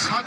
7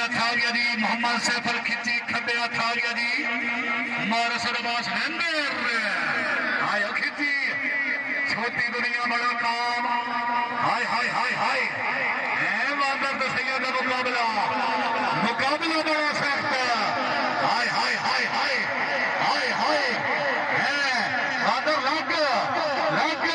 हथ आ गया जी मोहम्मद सैफल खिची खब्बे हथ आ गया जी मारस अरबास आयो खिची छोटी दुनिया बड़ा काम हाय हाय हाय हाय वादर तो सैयद का मुकाबला मुकाबला बड़ा सख्त हाय हाय हाय हाय हाय हाय वादर लग लग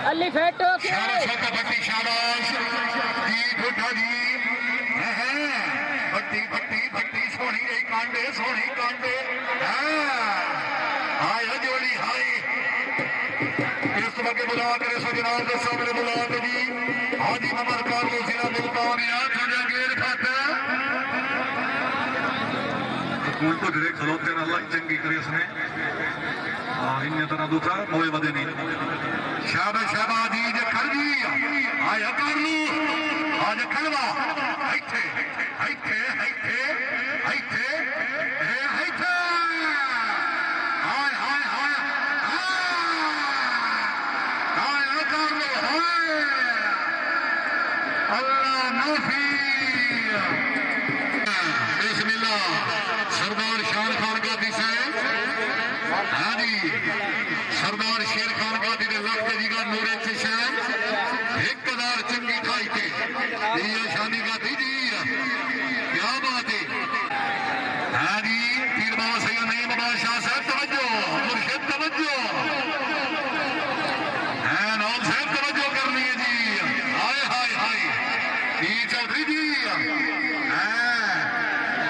अली फेट बट्टी शाबाश जी ठोठा जी बट्टी बट्टी बट्टी सोनी रही कांडे सोनी कांडे हाय जोड़ी हाय इस वक्त बुला करे सो जनाब के सामने बुला के जी हाजी मोहम्मद कार्लो जिला मुल्तान यार थोड़ा गेर खाता कौन तो घरे खलोते ना अल्लाह चंगी करी उसने इन तरह दूसरा मोए बदे नहीं शाबाश शाबाश जी जे कर जी आया कर लू आज खड़वा ਇੱਥੇ ਇੱਥੇ ਇੱਥੇ ਇੱਥੇ ਇਹ ਇੱਥੇ ਹਾय हाय हाय हाय कर लो हाय अल्लाह नफी बिस्मिल्लाह सरदार शान खान गादी साहब हाँ जी सरदार शेर खान गादी के लफ्ज जी का नूरे चशम 1000 चंगी खाई के ये शानी गादी जी क्या बात है हाँ जी पीर बाबा सैयद नईम बादशाह साहब तवज्जो मुर्शिद तवज्जो नौब साहब तवज्जो करनी है जी हाय हाय हाय पीर चौधरी जी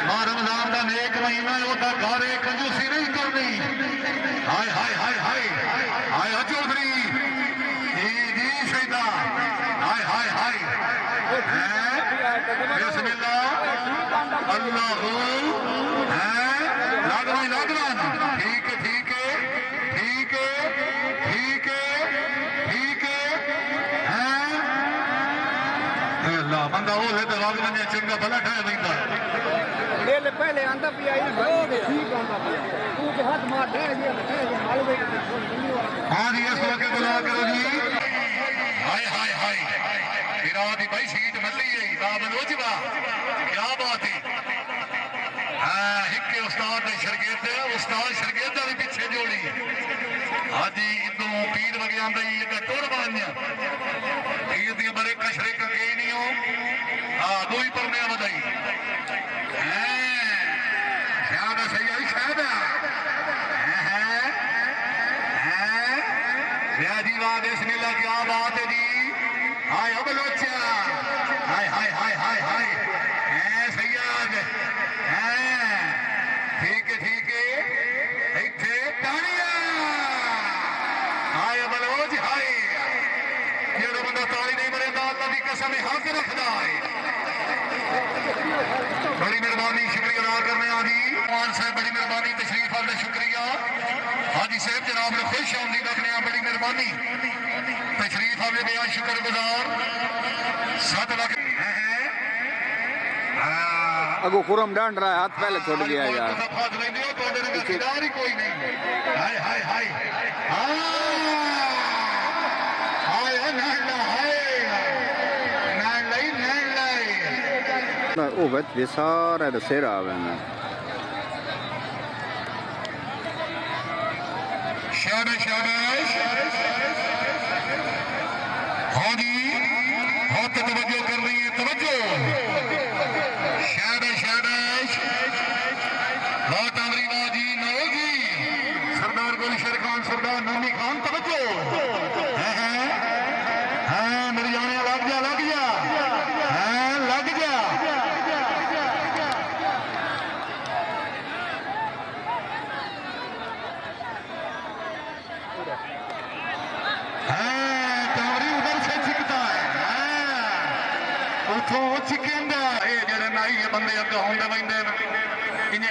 मां रमजान का नेक महीना होता घरे कंजूसी नहीं करनी हाय हाय हाय हाय हाय चौधरी जी शहीदा हाय हाय हाय बिस्मिल्लाह अल्लाह लागवान ठीक है ठीक है ठीक है ठीक है ठीक है अल्लाह बंदा वो ले तो लागवान ने चंगा भला ठाया बैठा पहले आंदा पिया ठीक आंदा पिया तू के हाथ मार दे मालूम हाँ जी इस वक्त बुला करो जी हाय हाय हाय इरादी भाई सीट मल्ली है बाबलोजवा क्या बात है हाँ हिक्के उस्ताद ने शरगेद उस्ताद शरगेद भी पीछे जोड़ी हाँ जी इदों पीर वगे आंदा ही एक टुर बन पीर दी बड़े कशरे कके नहीं हो हाँ दो ही परने बधाई शायद सही आई शायद जी वाह बिस्मिल्लाह क्या बात है जी हाय बलोचा हाय हाय हाय हाय हाय सैयद ठीक है इत्थे तालियां हाय बलोच हाय जेड़ा बंदा ताली नहीं मरेंदा अल्लाह की कसम हाथ रखदा है बड़ी मेहरबानी शुक्रिया अदा करने आजी मान साहब बड़ी मेहरबानी तशरीफ आने शुक्रिया हाजी साहब जनाब ने खुश आमदी रखने बड़ी मेहरबानी तशरीफ आवे बेहद शुक्रगुजार 7 लाख अगो खुरम डांड रहा है हाथ पहले छोड़ दिया यार कोई नहीं हाय हाय हाय ओ वत वे सारा दा सिर आवे ना शाबाश शाबाश हाँ जी हाथ तवज्जो कर रही है तवज्जो शाबाश शाबाश हाथ अमरीना जी नौगी सरदार गुलशर खान सरदार नामी खान तवज्जो हाँ मेरी जाने लग जा लग जा हाँ लग जा उठो चिकेंदा ये जेड़े नाई बंदे अगे होंदे वंदे इन्हें